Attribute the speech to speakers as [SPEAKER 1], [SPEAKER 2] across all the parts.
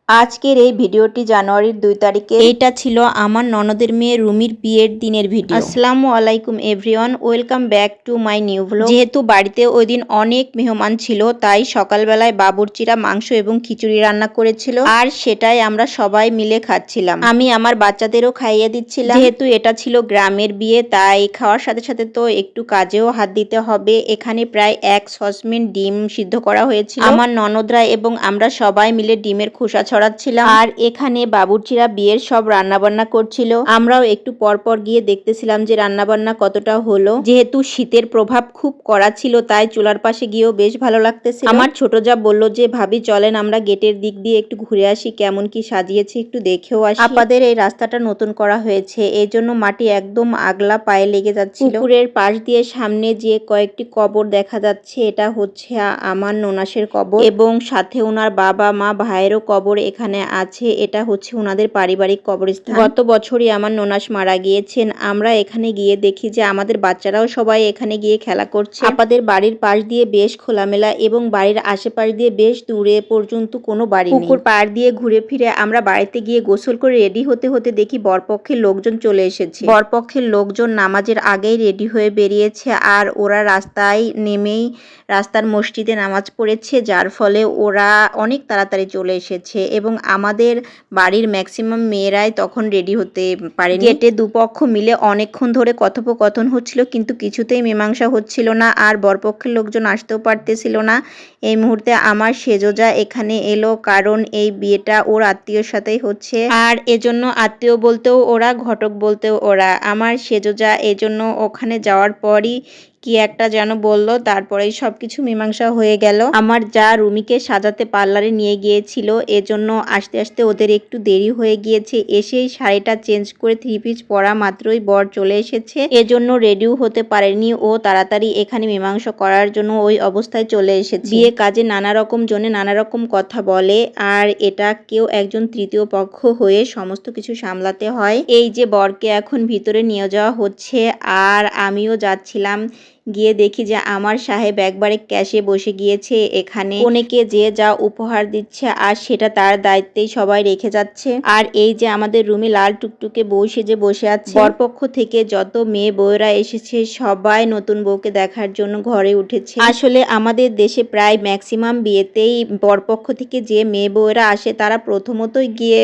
[SPEAKER 1] আজকের এই ভিডিওটি জানুয়ারির 2 তারিখে। এইটা ছিল আমার ননদের মেয়ে রুমির বিয়ের দিনের ভিডিও। আসসালামু আলাইকুম everyone, welcome back to my new blog. যেহেতু বাড়িতে ওই দিন অনেক মেহমান ছিল, তাই সকালবেলায় বাবুর্চিরা মাংস এবং খিচুড়ি রান্না করেছিল, আর সেটাই আমরা সবাই মিলে খাচ্ছিলাম। আমি আমার বাচ্চাদেরও খাইয়ে দিচ্ছিলাম। যেহেতু এটা ছিল গ্রামের বিয়ে, তাই খাওয়ার সাথে সাথে তো একটু কাজেও হাত দিতে হবে। এখানে প্রায় 1 সসপ্যান ডিম সিদ্ধ করা হয়েছিল। আমার ননদরা এবং আমরা সবাই মিলে ডিমের খোসা ছড়াচ্ছিলাম, আর এখানে বাবুর্চিরা বিয়ের সব রান্নাবান্না করছিল। আমরাও একটু পরপর গিয়ে দেখতেছিলাম যে রান্নাবান্না কতটা হলো। যেহেতু শীতের প্রভাব খুব কড়া ছিল, তাই চুলার পাশে গিয়েও বেশ ভালো লাগতেছিল। আমার ছোট যা বলল যে ভাবি চলেন আমরা গেটের দিক দিয়ে একটু ঘুরে আসি, কেমন কি সাজিয়েছে একটু দেখেও আসি। আপনাদের এই রাস্তাটা নতুন করা হয়েছে, এই জন্য মাটি একদম আগলা পায়ে লেগে যাচ্ছিল। পুকুরের পাশ দিয়ে সামনে যে কয়েকটি কবর দেখা যাচ্ছে, এটা হচ্ছে আমার ননাসের কবর, এবং সাথে ওনার বাবা মা ভাইয়েরও কবর এখানে আছে। এটা হচ্ছে ওনাদের পারিবারিক কবরস্থান। গত বছরই আমার ননাস মারা গিয়েছেন। আমরা এখানে গিয়ে দেখি যে আমাদের বাচ্চারাও সবাই এখানে গিয়ে খেলা করছে। আমাদের বাড়ির পাশ দিয়ে বেশ খোলামেলা, এবং বাড়ির আশেপাশ দিয়ে বেশ দূরে পর্যন্ত কোনো বাড়ি নেই। পুকুর পাড় দিয়ে ঘুরে ফিরে আমরা বাড়িতে গিয়ে গোসল করে রেডি হতে হতে দেখি বরপক্ষের লোকজন চলে এসেছে। বরপক্ষের লোকজন নামাজের আগেই রেডি হয়ে বেরিয়েছে, আর ওরা রাস্তায় নেমেই রাস্তার মসজিদে নামাজ পড়েছে, যার ফলে ওরা অনেক তাড়াতাড়ি চলে এসেছে। এবং আমাদের বাড়ির ম্যাক্সিমাম মেয়েরাই তখন রেডি হতে পারেনি। গেটে দুপক্ষ মিলে অনেকক্ষণ ধরে কথোপকথন হচ্ছিল, কিন্তু কিছুতেই মীমাংসা হচ্ছিল না, আর বরপক্ষের লোকজন আসতেও পারতেছিল না। এই মুহূর্তে আমার সেজোজা এখানে এলো, কারণ এই বিয়েটা ওর আত্মীয়র সাথেই হচ্ছে, আর এজন্য আত্মীয় বলতেও ওরা, ঘটক বলতেও ওরা। আমার সেজোজা এজন্য ওখানে যাওয়ার পরই কি একটা যেন বলল, তারপরেই সবকিছু মীমাংসা হয়ে গেল। আমার যা রুমিকে সাজাতে পার্লারে নিয়ে গিয়েছিল, এজন্য আসতে আসতে ওদের একটু দেরি হয়ে গিয়েছে। এসেই শাড়িটা চেঞ্জ করে 3 পিস পরা মাত্রই বর চলে এসেছে, এজন্য রেডিও হতে পারেনি। ও তাড়াতাড়ি এখানে মীমাংসা করার জন্য ওই অবস্থায় চলে এসেছে। বিয়ে কাজে নানা রকম জনে নানা রকম কথা বলে, আর এটা কেউ একজন তৃতীয় পক্ষ হয়ে সমস্ত কিছু সামলাতে হয়। এই যে বরকে এখন ভিতরে নিয়ে যাওয়া হচ্ছে, আর আমিও যাচ্ছিলাম। গিয়ে দেখি যে আমার সাহেব একবারে ক্যাশে বসে গিয়েছে। এখানে অনেকে যে যা উপহার দিচ্ছে, আর সেটা তার দায়িত্বেই সবাই রেখে যাচ্ছে। আর এই যে আমাদের রুমে লাল টুকটুকে বউ সেজে বসে আছে। বরপক্ষ থেকে যত মেয়ে বউরা এসেছে, সবাই নতুন বউকে দেখার জন্য ঘরে উঠেছে। আসলে আমাদের দেশে প্রায় ম্যাক্সিমাম বিয়েতেই বরপক্ষ থেকে যে মেয়ে বউরা আসে, তারা প্রথমতই গিয়ে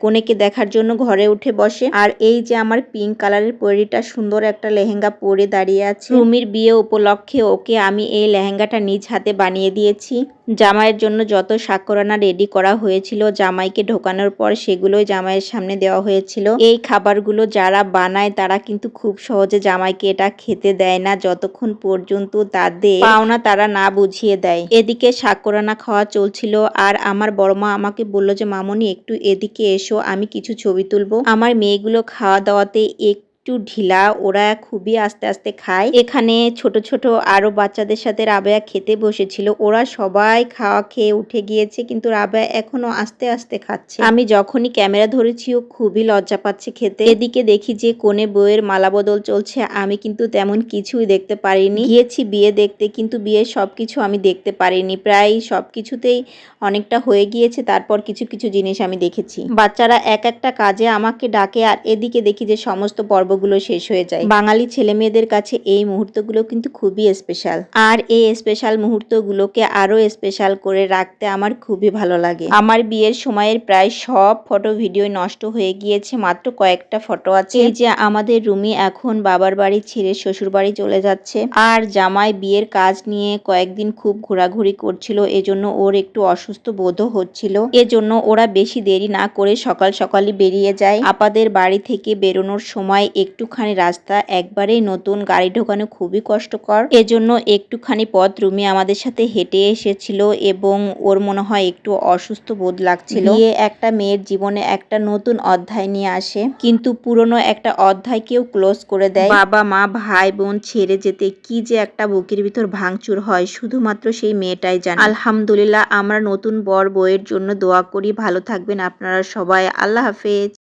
[SPEAKER 1] কনেকে দেখার জন্য ঘরে উঠে বসে। আর এই যে আমার পিঙ্ক কালারের পরীটা সুন্দর একটা লেহেঙ্গা পরে দাঁড়িয়ে আছে। রুমির বিয়ে উপলক্ষে ওকে আমি এই লেহেঙ্গাটা নিজ হাতে বানিয়ে দিয়েছি। জামাইয়ের জন্য যত শাকরানা রেডি করা হয়েছিল, জামাইকে ঢোকানোর পর সেগুলোই জামাইয়ের সামনে দেওয়া হয়েছিল। এই খাবারগুলো যারা বানায় তারা কিন্তু খুব সহজে জামাইকে এটা খেতে দেয় না, যতক্ষণ পর্যন্ত তাদের পাওনা তারা না বুঝিয়ে দেয়। এদিকে শাকরানা খাওয়া চলছিল, আর আমার বড়মা আমাকে বলল যে মামনি একটু এদিকে এসো, আমি কিছু ছবি তুলবো। আমার মেয়েগুলো খাওয়া দাওয়াতে একটু ঢিলা, ওরা খুবই আস্তে আস্তে খায়। এখানে ছোট ছোট আরো বাচ্চাদের সাথে রাবেয়া খেতে বসেছিল, ওরা সবাই খাওয়া খেয়ে উঠে গিয়েছে, কিন্তু রাবেয়া এখনো আস্তে আস্তে খাচ্ছে। আমি যখনই ক্যামেরা ধরেছি ও খুবই লজ্জা পাচ্ছে খেতে। এদিকে দেখি যে কোনে বউয়ের মালা বদল চলছে, আমি কিন্তু তেমন কিছুই দেখতে পারিনি। গিয়েছি বিয়ে দেখতে, কিন্তু বিয়ের সবকিছু আমি দেখতে পারিনি। প্রায় সবকিছুতেই অনেকটা হয়ে গিয়েছে, তারপর কিছু কিছু জিনিস আমি দেখেছি। বাচ্চারা এক একটা কাজে আমাকে ডাকে, আর এদিকে দেখি যে সমস্ত পর্বগুলো শেষ হয়ে যায়। বাঙালি ছেলে মেয়েদের কাছে এই মুহূর্তগুলো কিন্তু খুবই স্পেশাল, আর এই স্পেশাল মুহূর্তগুলোকে আরো স্পেশাল করে রাখতে আমার খুবই ভালো লাগে। আমার বিয়ের সময়ের প্রায় সব ফটো ভিডিও নষ্ট হয়ে গিয়েছে, মাত্র কয়েকটা ফটো আছে। এই যে আমাদের রুমি এখন বাবার বাড়ি ছেড়ে শ্বশুর বাড়ি চলে যাচ্ছে, আর জামাই বিয়ের কাজ নিয়ে কয়েকদিন খুব ঘোরাঘুরি করছিল, এজন্য ওর একটু অসুস্থ বোধও হচ্ছিল। এজন্য ওরা বেশি দেরি না করে সকাল সকালই বেরিয়ে যায়। আপাদের বাড়ি থেকে বেরোনোর সময় একটুখানি রাস্তা একবারেই নতুন, গাড়ি ঢোকানো খুবই কষ্টকর, এজন্য একটুখানি পথ রুমি আমাদের সাথে হেঁটে এসেছিল, এবং ওর মনে হয় একটু অসুস্থ বোধ লাগছিল। বিয়ে একটা মেয়ের জীবনে একটা নতুন অধ্যায় নিয়ে আসে, কিন্তু পুরনো একটা অধ্যায়কেও ক্লোজ করে দেয়। বাবা মা ভাই বোন ছেড়ে যেতে কি যে একটা বুকের ভিতর ভাঙচুর হয়, শুধুমাত্র সেই মেয়েটাই জানে। আলহামদুলিল্লাহ, আমরা নতুন বর বউয়ের জন্য দোয়া করি। ভালো থাকবেন আপনারা সবাই। আল্লাহ হাফেজ।